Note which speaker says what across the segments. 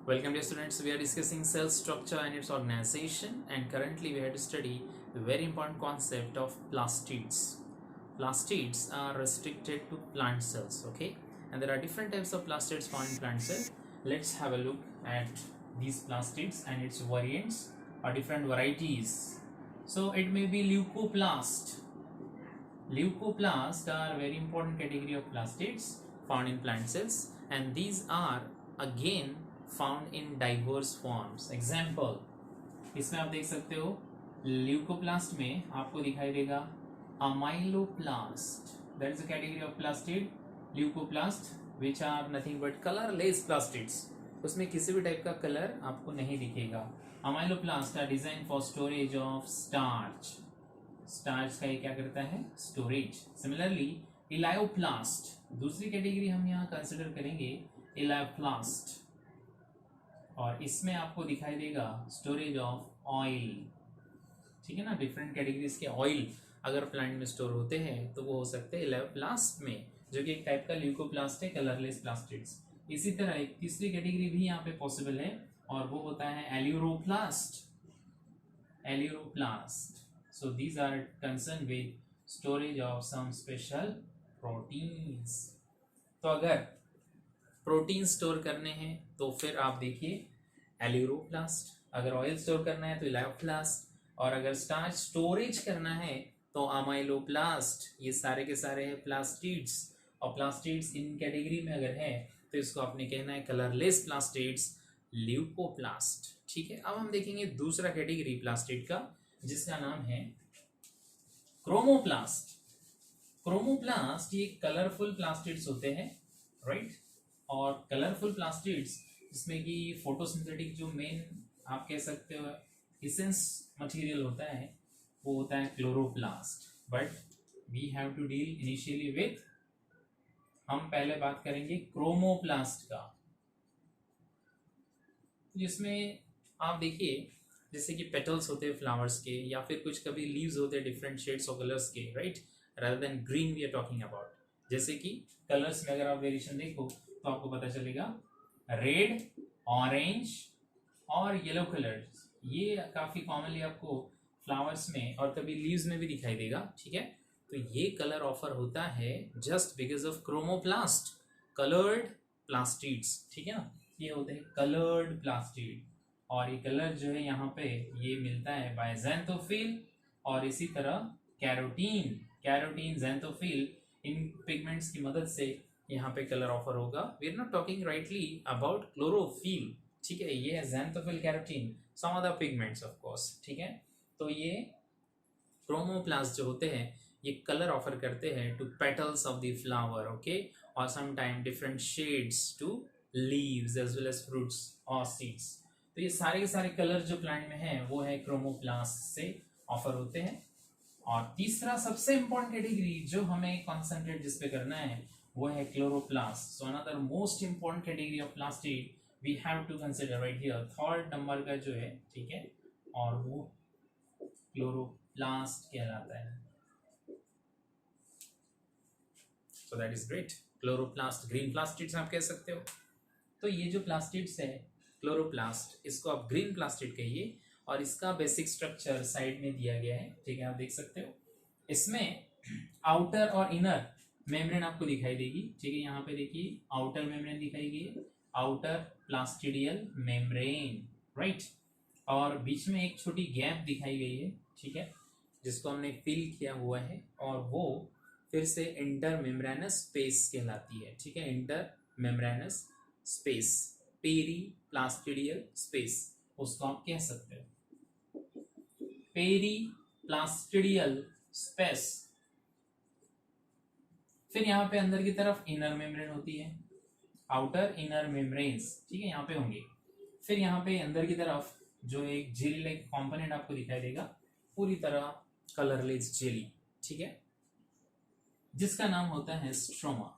Speaker 1: Welcome dear students, we are discussing cell structure and its organization, and currently we have to study the very important concept of plastids. Plastids are restricted to plant cells, okay? And there are different types of plastids found in plant cells. Let's have a look at these plastids and its variants or different varieties. So it may be leucoplast. Leucoplast are a very important category of plastids found in plant cells, and these are again found in diverse forms. Example, इसमें आप देख सकते हो leucoplast में आपको दिखाई देगा amyloplast. That is a category of plastid. Leucoplast which are nothing but colourless plastids. उसमें किसी भी टाइप का कलर आपको नहीं दिखेगा. Amyloplast are design for storage of starch. Starch का ये क्या करता है? स्टोरेज. सिमिलरली इलायोप्लास्ट, दूसरी कैटेगरी हम यहाँ कंसिडर करेंगे इलायोप्लास्ट, और इसमें आपको दिखाई देगा स्टोरेज ऑफ ऑयल. ठीक है ना, डिफरेंट कैटेगरीज के ऑयल अगर प्लांट में स्टोर होते हैं तो वो हो सकते हैं इलायोप्लास्ट में, जो कि एक टाइप का ल्यूकोप्लास्ट है, कलरलेस प्लास्टिड्स. इसी तरह एक तीसरी कैटेगरी भी यहाँ पे पॉसिबल है और वो होता है aleuroplast. Aleuroplast, so these are concern with storage of some special proteins. तो अगर प्रोटीन स्टोर करने हैं तो फिर आप देखिए एल्यूरोप्लास्ट. अगर ऑयल स्टोर करना है तो इलायोप्लास्ट, और अगर स्टार्च स्टोरेज करना है तो अमाइलोप्लास्ट. ये सारे के सारे हैं प्लास्टिड्स, और प्लास्टिड्स इन कैटेगरी में अगर है तो इसको आपने कहना है कलरलेस प्लास्टिड्स, ल्यूकोप्लास्ट. ठीक है, अब हम देखेंगे दूसरा कैटेगरी प्लास्टिड का जिसका नाम है क्रोमोप्लास्ट. क्रोमोप्लास्ट ये कलरफुल प्लास्टिड्स होते हैं, राइट. और कलरफुल प्लास्टिड्स जिसमें कि फोटोसिंथेटिक जो मेन आप कह सकते हो इसेंस मटेरियल होता है वो होता है chloroplast. But we have to deal initially with, हम पहले बात करेंगे क्रोमोप्लास्ट का, जिसमें आप देखिए जैसे कि पेटल्स होते हैं फ्लावर्स के, या फिर कुछ कभी लीव्स होते हैं डिफरेंट शेड्स ऑफ कलर्स के, right, rather than green we are talking about. जैसे कि कलर्स में अगर आप वेरिएशन देखो तो आपको पता चलेगा रेड, ऑरेंज और येलो कलर्स. ये काफ़ी कॉमनली आपको फ्लावर्स में और कभी लीव्स में भी दिखाई देगा. ठीक है, तो ये कलर ऑफर होता है just because of chromoplast, coloured plastids. ठीक है ना, ये होते हैं कलर्ड प्लास्टिड, और ये कलर जो है यहाँ पे ये मिलता है बाय ज़ैंथोफिल और इसी तरह कैरोटीन. कैरोटीन, ज़ैंथोफिल, इन पिगमेंट्स की मदद से यहाँ पे कलर ऑफर होगा. We are not talking rightly about chlorophyll. ठीक है, ये है xanthophyll, carotene, some other pigments of course. ठीक है, तो ये क्रोमोप्लास्ट जो होते हैं ये कलर ऑफर करते हैं to petals of the flower, okay, और some time different shades to leaves as well as fruits और सीड्स. तो ये सारे के सारे कलर जो प्लांट में है वो है क्रोमोप्लास्ट से ऑफर होते हैं. और तीसरा सबसे इंपॉर्टेंट कैटेगरी जो हमें कॉन्सेंट्रेट जिस पे करना है वो है chloroplast. So another most important category of plastid we have to consider right here, third number का जो है, ठीक है, और वो क्लोरोप्लास्ट कहलाता है. सो that is great. Chloroplast, green plastids आप कह सकते हो. तो ये जो प्लास्टिड्स है क्लोरोप्लास्ट, इसको आप ग्रीन प्लास्टिड कहिए, और इसका बेसिक स्ट्रक्चर साइड में दिया गया है. ठीक है, आप देख सकते हो इसमें आउटर और इनर मेम्ब्रेन आपको दिखाई देगी. ठीक है, यहाँ पे देखिए आउटर मेम्ब्रेन दिखाई गई, आउटर प्लास्टिडियल मेम्ब्रेन, राइट, और बीच में एक छोटी गैप दिखाई गई है. ठीक है, जिसको हमने फिल किया हुआ है, और वो फिर से इंटर मेम्ब्रेनस स्पेस कहलाती है. ठीक है, intermembrane space, periplastidial space उसको आप कह सकते हो, पेरी प्लास्टिडियल स्पेस. फिर यहाँ पे अंदर की तरफ इनर मेम्ब्रेन होती है, आउटर इनर मेम्ब्रेन्स. ठीक है, यहाँ पे होंगे. फिर यहाँ पे अंदर की तरफ जो एक जेली लाइक कॉम्पोनेंट आपको दिखाई देगा, पूरी तरह कलरलेस जेली. ठीक है, जिसका नाम होता है stroma.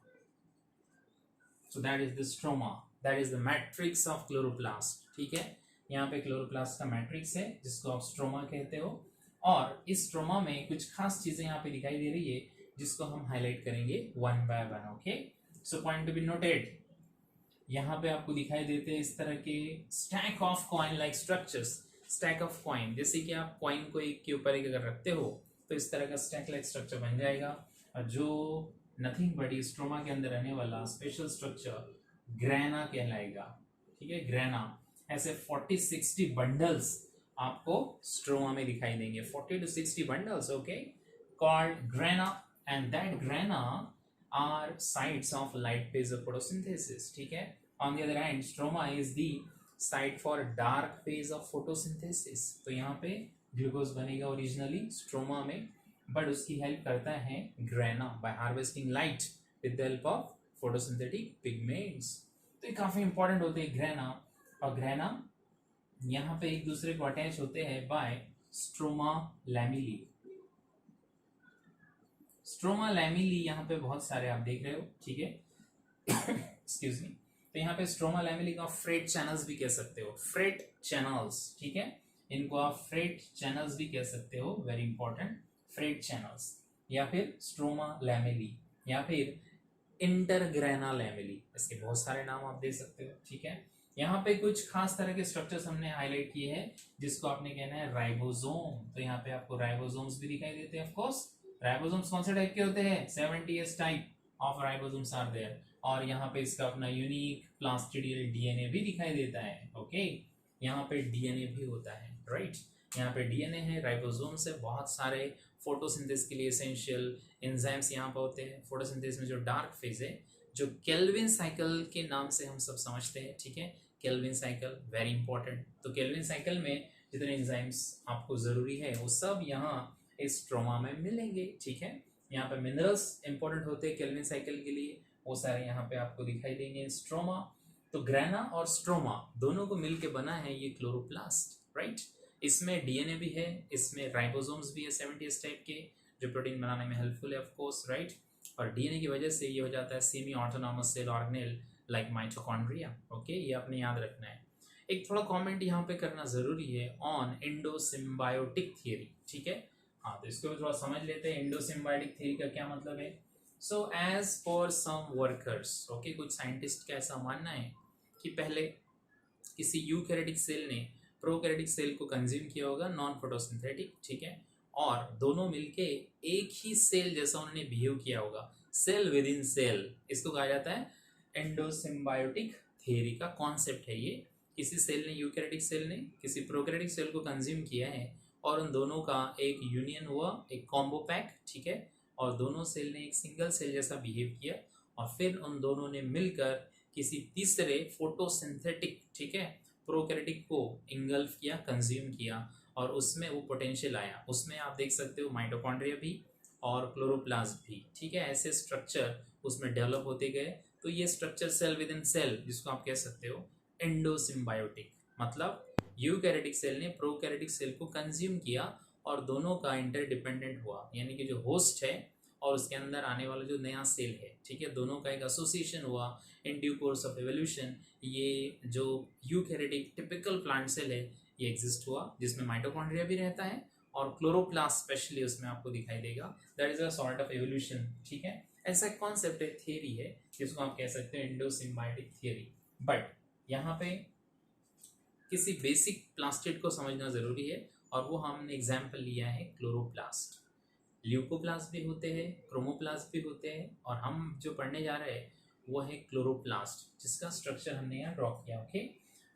Speaker 1: So that is the stroma, that is the matrix of chloroplast. ठीक है, यहाँ पे क्लोरोप्लास्ट का मैट्रिक्स है जिसको आप स्ट्रोमा कहते हो, और इस स्ट्रोमा में कुछ खास चीजें यहाँ पे दिखाई दे रही है जिसको हम हाईलाइट करेंगे one by one. Okay, so point to be noted, यहाँ पे आपको दिखाई देते हैं इस तरह के stack of coin like structures. Stack of coin, जैसे कि आप कॉइन को एक के ऊपर एक अगर रखते हो तो इस तरह का स्टैक लाइक स्ट्रक्चर बन जाएगा। और जो नथिंग बट स्ट्रोमा के अंदर रहने वाला स्पेशल स्ट्रक्चर ग्रेना कहलाएगा। ठीक है, ग्रेना। ऐसे 40-60 बंडल्स आपको स्ट्रोमा में दिखाई देंगे, 40 to 60 bundles, okay, called grana, and that grana are sites of light phase of photosynthesis. ठीक है, on the other hand stroma is the site for dark phase of photosynthesis. तो यहाँ पे ग्लूकोज बनेगा ओरिजिनली स्ट्रोमा में, but उसकी help करता है grana by harvesting light with the help of photosynthetic pigments. तो ये काफी इंपॉर्टेंट होते हैं ग्रेना। और ग्रेना यहाँ पे एक दूसरे को अटैच होते हैं by stroma lamellae. Stroma lamellae यहाँ पे बहुत सारे आप देख रहे हो। ठीक है, एक्सक्यूज मी। तो यहाँ पे स्ट्रोमा लैमिली को आप फ्रेट चैनल्स भी कह सकते हो, फ्रेट चैनल्स। ठीक है, इनको आप फ्रेट चैनल्स भी कह सकते हो, वेरी इंपॉर्टेंट, फ्रेट चैनल्स, या फिर स्ट्रोमा लैमिली, या फिर इंटरग्रेना लैमिली। इसके बहुत सारे नाम आप दे सकते हो। ठीक है, यहाँ पे कुछ खास तरह के स्ट्रक्चर्स हमने हाईलाइट किए हैं जिसको आपने कहना है राइबोसोम। तो यहाँ पे आपको राइबोसोम्स भी दिखाई देते हैं। ऑफ कोर्स राइबोसोम्स कौन से टाइप के होते हैं? 70s type of ribosomes are there. और यहाँ पे इसका अपना यूनिक प्लास्टिडियल डीएनए भी दिखाई देता है। ओके, यहाँ पे डीएनए भी होता है, राइट। यहाँ पे डीएनए है, राइबोसोम से बहुत सारे फोटोसिंथेसिस के लिए एसेंशियल एंजाइम्स यहाँ पे होते हैं। फोटोसिंथेसिस में जो डार्क फेज है, जो केल्विन साइकिल के नाम से हम सब समझते हैं। ठीक है, केल्विन साइकिल वेरी इंपॉर्टेंट। तो केल्विन साइकिल में जितने एंजाइम्स आपको जरूरी है वो सब यहाँ इस स्ट्रोमा में मिलेंगे। ठीक है, यहाँ पे मिनरल्स इंपॉर्टेंट होते हैं केल्विन साइकिल के लिए, वो सारे यहाँ पे आपको दिखाई देंगे स्ट्रोमा। तो ग्रेना और स्ट्रोमा दोनों को मिलके बना है ये क्लोरोप्लास्ट, राइट। इसमें डीएनए भी है, इसमें राइबोसोम्स भी है 70s टाइप के, जो प्रोटीन बनाने में हेल्पफुल है, ऑफ कोर्स, राइट। और डीएनए की वजह से ये हो जाता है semi autonomous cell organelle like mitochondria. Okay, ये आपने याद रखना है। एक थोड़ा कमेंट यहाँ पे करना जरूरी है ऑन एंडोसिम्बायोटिक थियरी। ठीक है, हाँ, तो इसको भी थोड़ा समझ लेते हैं। एंडोसिम्बायोटिक थियरी का क्या मतलब है? So as for some workers, okay, कुछ साइंटिस्ट का ऐसा मानना है कि पहले किसी यूकैरियोटिक सेल ने प्रोकैरियोटिक सेल को कंज्यूम किया होगा, नॉन फोटोसिंथेटिक। ठीक है, और दोनों मिलके एक ही सेल जैसा उन्होंने बिहेव किया होगा, सेल विद इन सेल। इसको कहा जाता है एंडोसिम्बायोटिक थियरी का कॉन्सेप्ट है ये। किसी सेल ने, यूकैरियोटिक सेल ने किसी प्रोकैरियोटिक सेल को कंज्यूम किया है और उन दोनों का एक यूनियन हुआ, एक कॉम्बो पैक। ठीक है, और दोनों सेल ने एक सिंगल सेल जैसा बिहेव किया और फिर उन दोनों ने मिलकर किसी तीसरे फोटोसिंथेटिक, ठीक है, प्रोकैरियोटिक को इंगल्फ किया, कंज्यूम किया, और उसमें वो पोटेंशियल आया। उसमें आप देख सकते हो माइटोकॉन्ड्रिया भी और क्लोरोप्लास्ट भी। ठीक है, ऐसे स्ट्रक्चर उसमें डेवलप होते गए। तो ये structure cell with in cell, जिसको आप कह सकते हो एंडोसिम्बायोटिक, मतलब यूकैरियोटिक सेल ने प्रोकैरियोटिक सेल को कंज्यूम किया और दोनों का इंटरडिपेंडेंट हुआ, यानी कि जो होस्ट है और उसके अंदर आने वाला जो नया सेल है, ठीक है, दोनों का एक एसोसिएशन हुआ in due course of evolution. ये जो यूकैरियोटिक टिपिकल प्लांट सेल है ये एग्जिस्ट हुआ, जिसमें माइटोकॉन्ड्रिया भी रहता है और क्लोरोप्लास्ट स्पेशली उसमें आपको दिखाई देगा। That is a sort of evolution. ठीक है, ऐसा कॉन्सेप्ट है, थियरी है, जिसको आप कह सकते हैं एंडोसिम्बायोटिक थियरी। बट यहाँ पे किसी बेसिक प्लास्टिड को समझना जरूरी है, और वो हमने एग्जाम्पल लिया है क्लोरोप्लास्ट। ल्यूकोप्लास्ट भी होते हैं, क्रोमोप्लास्ट भी होते हैं, और हम जो पढ़ने जा रहे हैं वो है क्लोरोप्लास्ट, जिसका स्ट्रक्चर हमने यहाँ ड्रॉ किया। ओके,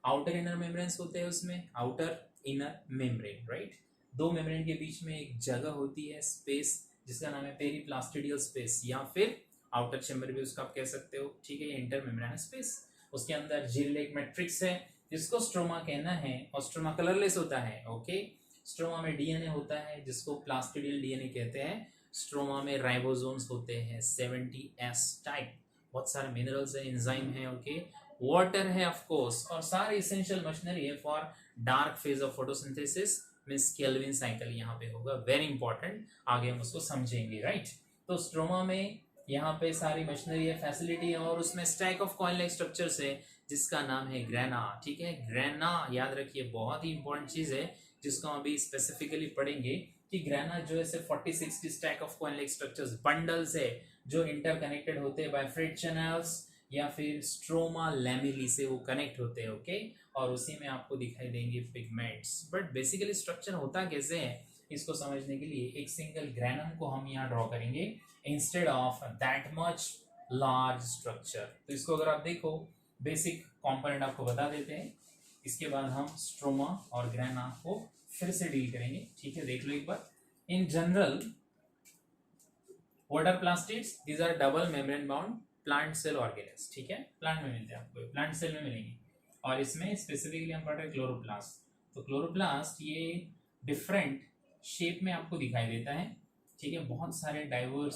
Speaker 1: आउटर इनर मेम्ब्रेन्स होते हैं उसमें, आउटर इनर मेम्ब्रेन, राइट। दो मेम्ब्रेन के बीच में एक जगह होती है, स्पेस, जिसका नाम है पेरीप्लास्टिडियल स्पेस, या फिर आउटर चैम्बर भी उसका आप कह सकते हो। ठीक है, ये इंटर मेम्ब्रेन स्पेस, उसके अंदर झिल्ली एक मैट्रिक्स है जिसको स्ट्रोमा कहना है, और स्ट्रोमा कलरलेस होता है। ओके, स्ट्रोमा में डीएनए होता है जिसको प्लास्टिडियल डीएनए कहते हैं। स्ट्रोमा में राइबोसोम्स होते हैं 70s टाइप, बहुत सारे मिनरल्स है, एंजाइम है, ओके, वाटर है ऑफ कोर्स, और सारी एसेंशियल मशीनरी है for dark phase of photosynthesis, means Calvin cycle यहाँ पे होगा, वेरी इंपॉर्टेंट, आगे हम उसको समझेंगे, राइट। तो स्ट्रोमा में यहाँ पे सारी मशीनरी है, फैसिलिटी है, और उसमें stack of coin like structures है जिसका नाम है ग्रेना। ठीक है, ग्रेना याद रखिए, बहुत ही इंपॉर्टेंट चीज है जिसको हम अभी स्पेसिफिकली पढ़ेंगे कि ग्रेना जो है 40-60 stack of coin like structures, bundles है जो इंटरकनेक्टेड होते हैं बाय फ्रेट चैनल्स, या फिर स्ट्रोमा लैमेली से वो कनेक्ट होते हैं, ओके। और उसी में आपको दिखाई देंगे पिगमेंट्स। बट बेसिकली स्ट्रक्चर होता कैसे है इसको समझने के लिए एक सिंगल ग्रैनम को हम यहाँ ड्रॉ करेंगे instead of that much large structure. तो इसको अगर आप देखो बेसिक कंपोनेंट आपको बता देते हैं, इसके बाद हम स्ट्रोमा और ग्रैना को फिर से डील करेंगे, ठीक है। देख लो एक बार। In general what are plastids? These are double membrane bound plant cell organelles, ठीक है। प्लांट में मिलते हैं आपको, प्लांट सेल में मिलेंगे। और इसमें स्पेसिफिकली हम पढ़ रहे हैं क्लोरोप्लास्ट। तो क्लोरोप्लास्ट ये डिफरेंट शेप में आपको दिखाई देता है, ठीक है। बहुत सारे डाइवर्स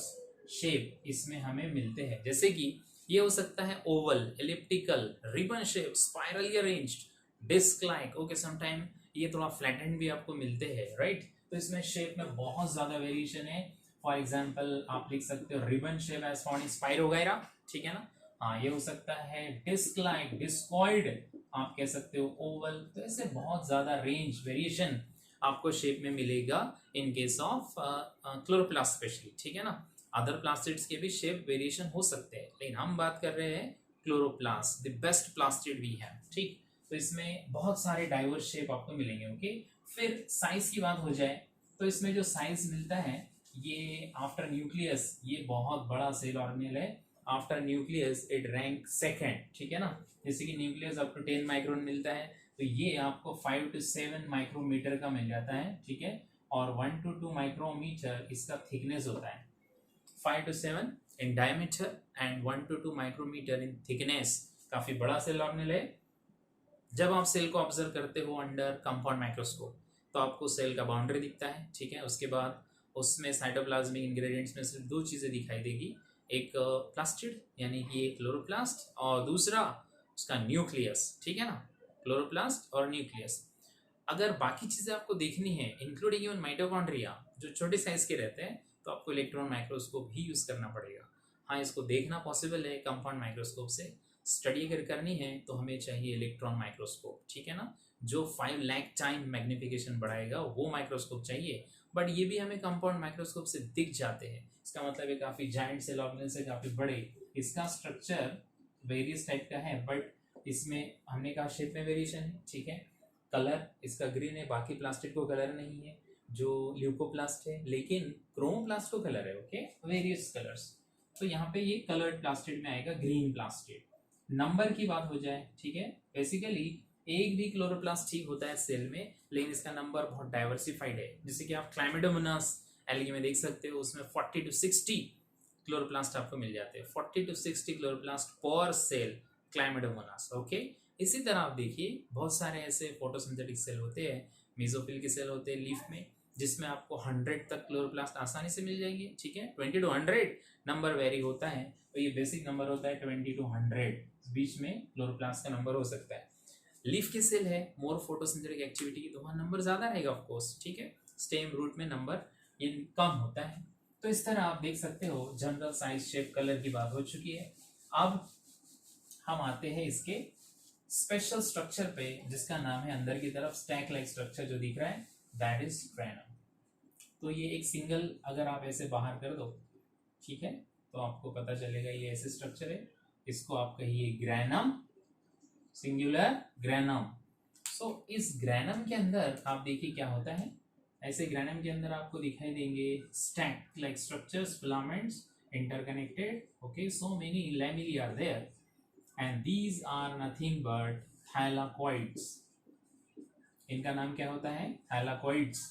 Speaker 1: शेप इसमें हमें मिलते हैं, जैसे कि ये हो सकता है oval, elliptical, ribbon shape, spirally arranged, disc like, okay. Sometime ये थोड़ा फ्लैटेंड भी आपको मिलते हैं, राइट। तो इसमें शेप में बहुत ज्यादा वेरिएशन है। फॉर एग्जाम्पल आप लिख सकते हो ribbon shape as found in spirogyra, ठीक है ना। हाँ, ये हो सकता है डिस्क लाइक, डिस्कॉइड, आप कह सकते हो ओवल। तो ऐसे बहुत ज्यादा रेंज वेरिएशन आपको शेप में मिलेगा in case of chloroplast specially, ठीक है ना। अदर प्लास्टिड्स के भी शेप वेरिएशन हो सकते हैं, लेकिन हम बात कर रहे हैं chloroplast, the best plastid we have, ठीक। तो इसमें बहुत सारे डाइवर्स शेप आपको मिलेंगे, ओके। फिर साइज की बात हो जाए तो इसमें जो साइज मिलता है ये आफ्टर न्यूक्लियस, ये बहुत बड़ा सेल ऑर्गेनेल है। After nucleus it rank second, ठीक है ना। जैसे कि न्यूक्लियस अप टू 10 माइक्रोन मिलता है, तो ये आपको 5 to 7 माइक्रोमीटर का मिल जाता है, ठीक है। और 1 to 2 माइक्रोमीटर इसका थिकनेस होता है, 5 to 7 in diameter and 1 to 2 micrometre in thickness. काफी बड़ा सेल ऑर्गेनेल है। जब आप सेल को ऑब्जर्व करते हो अंडर कंपाउंड माइक्रोस्कोप तो आपको सेल का बाउंड्री दिखता है, ठीक है। उसके बाद उसमें साइटोप्लाज्मिक इंग्रेडिएंट्स में सिर्फ दो चीजें दिखाई देगी, एक प्लास्टिड यानी कि एक क्लोरोप्लास्ट और दूसरा उसका न्यूक्लियस, ठीक है ना। क्लोरोप्लास्ट और न्यूक्लियस। अगर बाकी चीजें आपको देखनी है इंक्लूडिंग इवन माइटोकॉन्ड्रिया जो छोटे साइज के रहते हैं, तो आपको इलेक्ट्रॉन माइक्रोस्कोप ही यूज करना पड़ेगा। हाँ, इसको देखना पॉसिबल है कंपाउंड माइक्रोस्कोप से। स्टडी अगर करनी है तो हमें चाहिए इलेक्ट्रॉन माइक्रोस्कोप, ठीक है ना, जो 5 लाख टाइम मैग्निफिकेशन बढ़ाएगा, वो माइक्रोस्कोप चाहिए। बट ये भी हमें कंपाउंड माइक्रोस्कोप से दिख जाते हैं, इसका मतलब है काफी जाइंट सेल ऑर्गेनेल से काफी बड़े। इसका स्ट्रक्चर वेरियस टाइप का है, बट इसमें हमने कहा शेप में वेरिएशन है, ठीक है। कलर इसका ग्रीन है, बाकी प्लास्टिक को कलर नहीं है जो ल्यूकोप्लास्ट है, लेकिन क्रोमोप्लास्ट को कलर है, ओके, वेरियस कलर्स। तो यहाँ पे ये कलर्ड प्लास्टिड में आएगा, ग्रीन प्लास्टिड। नंबर की बात हो जाए, ठीक है, बेसिकली एक भी क्लोरोप्लास्ट ठीक होता है सेल में, लेकिन इसका नंबर बहुत डाइवर्सिफाइड है। जैसे कि आप क्लाइमेडोमोनास एल्गी में देख सकते हो, उसमें 40 to 60 क्लोरोप्लास्ट आपको मिल जाते हैं, 40 to 60 क्लोरोप्लास्ट पर सेल क्लाइमेडोमोनास, ओके। इसी तरह आप देखिए बहुत सारे ऐसे फोटोसिंथेटिक सेल होते हैं, मेसोफिल के सेल होते हैं लीफ में, जिसमें आपको 100 तक क्लोरोप्लास्ट आसानी से मिल जाएंगे, ठीक है। 20 to 100 नंबर वेरी होता है, तो ये बेसिक नंबर होता है 20 to 100, बीच में क्लोरोप्लास्ट का नंबर हो सकता है। लीफ के सेल है, मोर फोटोसिंथेटिक एक्टिविटी की, तो वहाँ नंबर ज्यादा रहेगा ऑफ कोर्स, ठीक है। स्टेम रूट में नंबर ये कम होता है। तो इस तरह आप देख सकते हो जनरल साइज, शेप, कलर की बात हो चुकी है। अब हम आते हैं इसके स्पेशल स्ट्रक्चर पे, जिसका नाम है अंदर की तरफ स्टैक लाइक स्ट्रक्चर जो दिख रहा है, दैट इज ग्रैनम। तो ये एक सिंगल अगर आप ऐसे बाहर कर दो, ठीक है, तो आपको पता चलेगा ये ऐसे स्ट्रक्चर है, इसको आप कहिए ग्रैनम, सिंगुलर ग्रैनम। सो इस ग्रैनम के अंदर आप देखिए क्या होता है। ऐसे ग्रैनम के अंदर आपको दिखाई देंगे stack like structures, filaments interconnected, okay, so many lamellae are there and these are nothing but thylakoids. इनका नाम क्या होता है? थैलाकॉइड्स।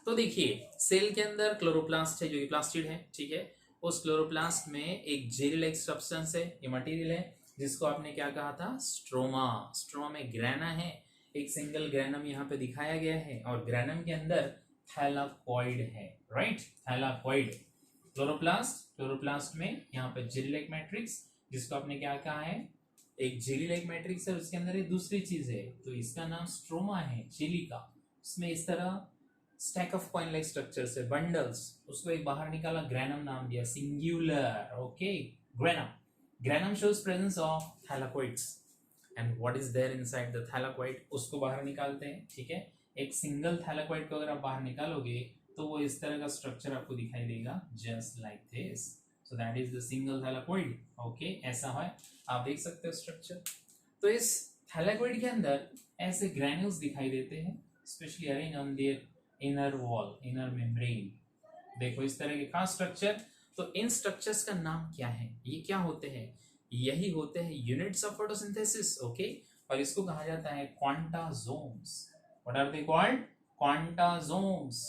Speaker 1: तो देखिए सेल के अंदर क्लोरोप्लास्ट है जो कि प्लास्टिड है, ठीक है। उस क्लोरोप्लास्ट में एक जेली लाइक सब्सटेंस है, ये मटेरियल है, जिसको आपने क्या कहा था? स्ट्रोमा। स्ट्रोमा में ग्रैना है, एक सिंगल ग्रैनम यहाँ पे दिखाया गया है, और ग्रैनम के अंदर थैलाकॉइड है, राइट, थैलाकॉइड। क्लोरोप्लास्ट में यहाँ पे जेली लाइक मैट्रिक्स, जिसको आपने क्या कहा है? एक जेली लाइक मैट्रिक्स है, उसके अंदर एक दूसरी चीज है, तो इसका नाम स्ट्रोमा है, जेली का। उसमें इस तरह stack of coin like structure से बंडल्स, उसको एक बाहर निकाला, ग्रैनम नाम दिया, singular, okay, granum. Granum shows presence of thylakoids and what is there inside the thylakoid, उसको बाहर निकालते हैं, ठीक है। एक सिंगल थैलाकॉइड को अगर आप बाहर निकालोगे तो वो इस तरह का स्ट्रक्चर आपको दिखाई देगा, just like this, so that is the single thylakoid. Okay, ऐसा है, आप देख सकते हो स्ट्रक्चर। तो इस थैलेकोइड के अंदर ऐसे ग्रैन्यूल्स दिखाई देते हैं, specially arrange on their inner wall, inner membrane. देखो इस तरह के खास स्ट्रक्चर। तो इन स्ट्रक्चर्स का नाम क्या है, ये क्या होते हैं, यही होते हैं यूनिट्स ऑफ फोटोसिंथेसिस। ओके, और इसको कहा जाता है quantasomes. What are they called? Quantasomes.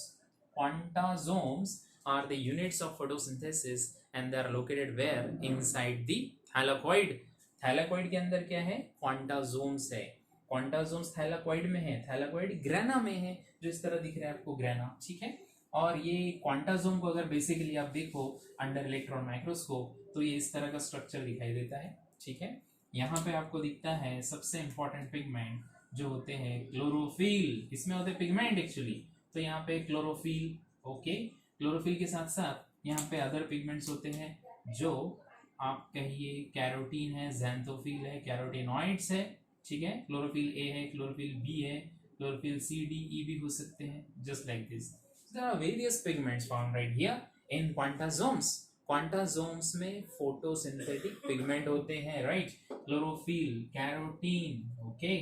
Speaker 1: Quantasomes are the units of photosynthesis and they are located where? Inside the thylakoid. Thylakoid के अंदर क्या है? क्वांटाजोम्स है। क्वांटाजोम्स थैलेकोइड में है, थैलेकोइड ग्रेना में है, जो इस तरह दिख रहा है आपको, ग्रेना। ठीक है, और ये क्वांटाजोम को अगर बेसिकली आप देखो अंडर इलेक्ट्रॉन माइक्रोस्कोप, तो ये इस तरह का स्ट्रक्चर दिखाई देता है। ठीक है, यहाँ पे आपको दिखता है सबसे इंपॉर्टेंट पिगमेंट जो होते हैं क्लोरोफिल। इसमें होते हैं पिगमेंट एक्चुअली। तो यहाँ पे क्लोरोफिल। ओके, क्लोरोफिल के साथ साथ यहाँ पे अदर पिगमेंट्स होते हैं, जो आप कहिए कैरोटीन है, ज़ैंथोफिल है, कैरोटीनॉइड्स है। ठीक है, क्लोरोफिल ए है, क्लोरोफिल बी है, क्लोरोफिल सी, डी, ई भी हो सकते हैं, just like this. There are various pigments found right here in quantasomes. Quantasomes में फोटोसिंथेटिक पिगमेंट होते हैं, right? Chlorophyll, carotene. Okay,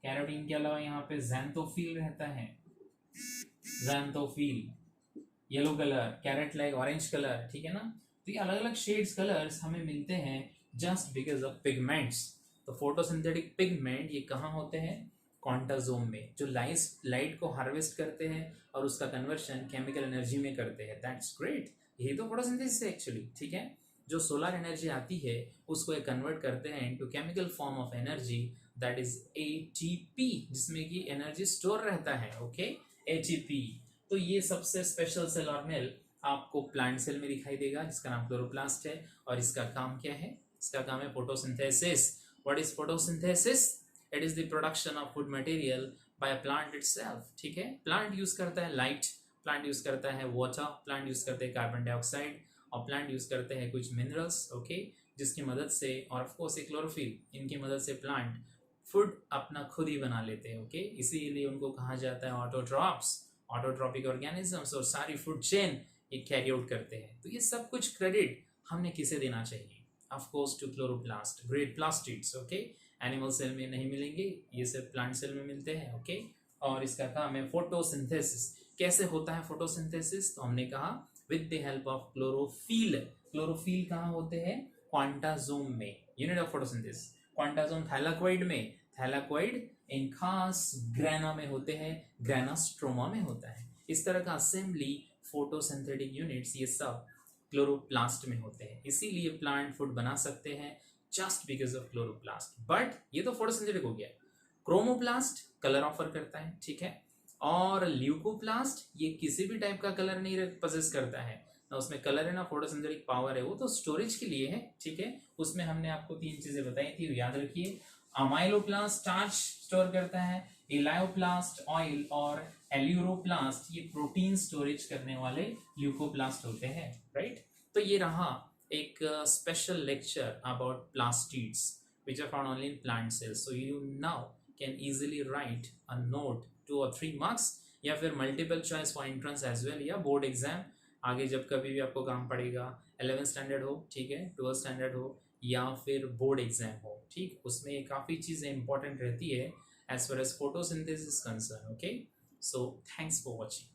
Speaker 1: carotene के अलावा यहाँ पे ज़ैंथोफिल रहता है, xanthophyll yellow colour, carrot like orange colour. ठीक है ना, तो ये अलग अलग शेड्स कलर्स हमें मिलते हैं जस्ट बिकॉज ऑफ पिगमेंट्स। तो फोटोसिंथेटिक पिगमेंट ये कहाँ होते हैं? क्वांटाजोम में, जो लाइट को हार्वेस्ट करते हैं और उसका कन्वर्शन केमिकल एनर्जी में करते हैं। दैट्स ग्रेट, यही तो फोटोसिंथेसिस है एक्चुअली। ठीक है, जो सोलर एनर्जी आती है उसको एक कन्वर्ट करते हैं into chemical form of energy, that is ATP, जिसमें कि एनर्जी स्टोर रहता है। Okay, ATP. तो ये सबसे स्पेशल सेल ऑर्गेनेल आपको प्लांट सेल में दिखाई देगा, जिसका नाम क्लोरोप्लास्ट है। और इसका काम क्या है? इसका काम है photosynthesis. What is photosynthesis? It is the production of food material by plant itself. ठीक है, प्लांट यूज करता है लाइट, प्लांट यूज करता है वाटर, प्लांट यूज करते हैं कार्बन डाइऑक्साइड, और प्लांट यूज करते हैं कुछ मिनरल्स। ओके, जिसकी मदद से, और ऑफ कोर्स एक क्लोरोफिल, इनकी मदद से प्लांट फूड अपना खुद ही बना लेते हैं। ओके, इसीलिए उनको कहा जाता है ऑटोट्रॉप्स, ऑटोट्रॉपिक ऑर्गेनिजम्स, और सारी फूड चेन ये कैरी आउट करते हैं। तो ये सब कुछ क्रेडिट हमने किसे देना चाहिए? Of course to chloroplast, great plastids. Okay, animal cell में नहीं मिलेंगे, ये सिर्फ प्लांट सेल में मिलते हैं। ओके, और इसका काम है फोटोसिंथेसिस। कैसे होता है फोटोसिंथेसिस? तो हमने कहा with the help of chlorophyll. Chlorophyll कहाँ होते हैं? क्वांटाजोम में, यूनिट ऑफ फोटोसिंथेसिस। क्वांटाजोम थैलेकोइड में, थैलेकोइड इन खास ग्रेना में होते हैं, ग्रेना स्ट्रोमा में होता है। इस तरह का असेंबली फोटोसिंथेटिक यूनिट्स ये सब क्लोरोप्लास्ट में होते हैं। इसीलिए प्लांट फूड बना सकते हैं just because of chloroplast. But ये तो फोटोसिंथेटिक हो गया। क्रोमोप्लास्ट कलर ऑफर करता है, ठीक है, और ल्यूकोप्लास्ट ये किसी भी टाइप का कलर नहीं पजेस करता है, ना उसमें कलर है ना फोटोसिंथेटिक पावर है, वो तो स्टोरेज के लिए है। ठीक है, उसमें हमने आपको 3 चीजें बताई थी, याद रखिए। अमाइलोप्लास्ट स्टार्च स्टोर करता है, इलायोप्लास्ट ऑयल, और एल्यूरोप्लास्ट ये प्रोटीन स्टोरेज करने वाले ल्यूकोप्लास्ट होते हैं, राइट? तो ये रहा एक special lecture about plastids which are found only in plant cells. So you now can easily write a note 2 or 3 marks या फिर multiple choice for entrance as well या board exam आगे जब कभी भी आपको काम पड़ेगा, 11th स्टैंडर्ड हो, ठीक है, 12th स्टैंडर्ड हो, या फिर बोर्ड एग्जाम हो, ठीक, उसमें काफ़ी चीज़ें इंपॉर्टेंट रहती है as far as photosynthesis is concerned. Okay, so thanks for watching.